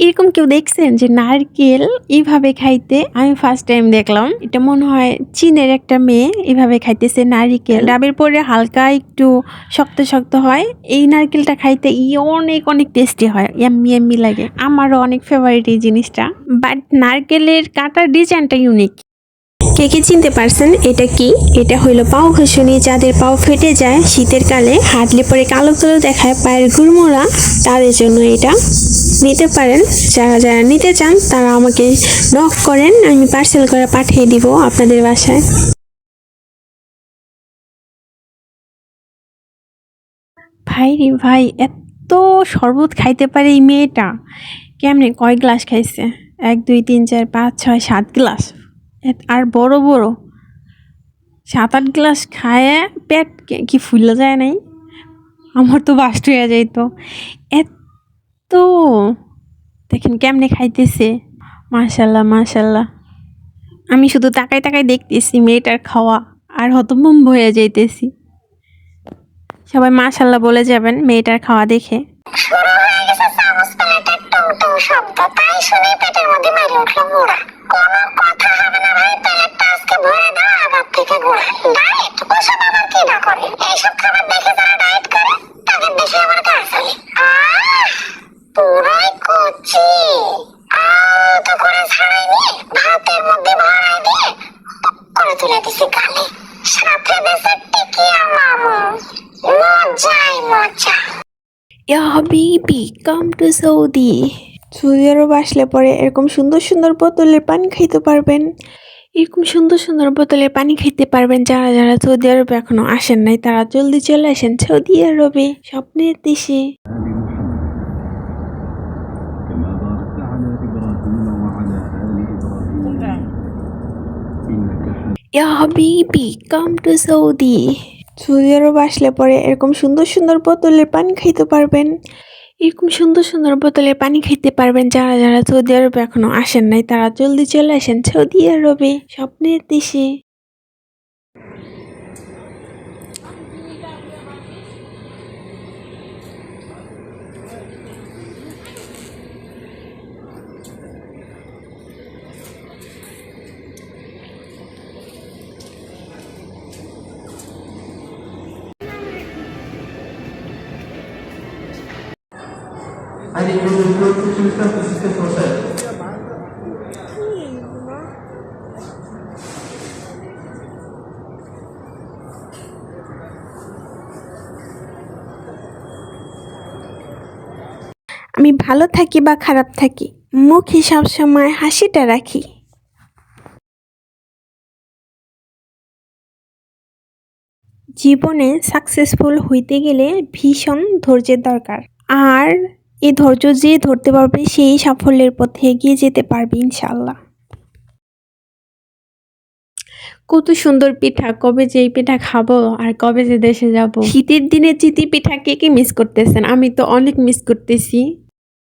এরকম কেউ দেখছেন যে নারকেল এইভাবে খাইতে? আমি ফার্স্ট টাইম দেখলাম। এটা মনে হয় চীনের একটা মেয়ে এভাবে খাইতেছে নারিকেল। ডাবের পরে হালকা একটু শক্ত শক্ত হয়। এই নারকেলটা খাইতে অনেক অনেক টেস্টি হয়, ইয়াম্মি ইয়াম্মি লাগে। আমারও অনেক ফেভারিট এই জিনিসটা। বাট নারকেলের কাটার ডিজাইনটা ইউনিক। কে কে চিনতে পারছেন এটা কি? এটা হইলো পাও ঘষণি। যাদের পাও ফেটে যায় শীতের কালে, হাঁটলে পরে কালো কালো দেখায়, পায়ের গুড়মোড়া, তাদের জন্য এটা নিতে পারেন। যারা যারা নিতে চান তারা আমাকে নক করেন, আমি পার্সেল করে পাঠিয়ে দিব আপনাদের বাসায়। ভাই রে ভাই, এত শরবত খাইতে পারে এই মেয়েটা? কেমনে কয় গ্লাস খাইছে? 1 2 3 4 5 6 7 গ্লাস। আর বড় বড় 7 8 গ্লাস খায় পেট কি ফুলে যায় নাই? আমার তো বাস্ট হয়ে যাইতো। এত দেখেন কেমনে খাইতেছে। মাশাল্লাহ মাশাল্লাহ। আমি শুধু তাকাই তাকাই দেখতেছি মেয়েটার খাওয়া, আর হতভম্ব হয়ে যাইতেছি। সবাই মাশাল্লাহ বলে যাবেন মেয়েটার খাওয়া দেখে। শুরু হয়ে গেছে চামচ প্লেটের টং টং শব্দ, তাই শুনে পেটের মধ্যে মেরে উঠলো গুড়া। কোনো কথা হবে না ভাই, প্লেটটা আজকে ভরে দাও আবার থেকে গুড়া। ডায়েট ওসব আবার কি না করে? এইসব খাবার দেখে যারা ডায়েট করে তাদের বেশি আমার কাজ চলে। পুরোই কুচি তো করে ছাড়াই নিয়ে ভাতের মধ্যে ভরাই দিয়ে করে তুলে দিছি গালে, সাথে দেশে টিকিয়া মামু। মজাই মজা। ইয়া হাবিবি কাম টু সৌদি। সৌদি আরব আসলে পরে এরকম সুন্দর সুন্দর বোতলের পানি খাইতে পারবেন। এরকম সুন্দর সুন্দর বোতলের পানি খেতে পারবেন। যারা যারা সৌদি আরবে এখনো আসেন নাই তারা জলদি চলে আসেন সৌদি আরবে, স্বপ্নের দেশে। كما باركت على إبراهيم وعلى آل إبراهيم إنك حميد ইয়া হাবিবি কাম টু সৌদি। সৌদি আরব আসলে পরে এরকম সুন্দর সুন্দর বোতলের পানি খাইতে পারবেন। এরকম সুন্দর সুন্দর বোতলের পানি খেতে পারবেন। যারা যারা সৌদি আরবে এখনো আসেন নাই তারা জলদি চলে আসেন সৌদি আরবে, স্বপ্নের দেশে। Allez, je vais faire tout ce que tu fais. আমি ভালো থাকি বা খারাপ থাকি, মুখে সবসময় হাসিটা রাখি। জীবনে সাকসেসফুল হইতে গেলে ভীষণ ধৈর্যের দরকার। আর এই ধৈর্য যে ধরতে পারবে সেই সাফল্যের পথে এগিয়ে যেতে পারবে ইনশাআল্লাহ। কত সুন্দর পিঠা, কবে যে এই পিঠা খাবো আর কবে যে দেশে যাব। শীতের দিনে চিতি পিঠা কে কে মিস করতেছেন? আমি তো অনেক মিস করতেছি।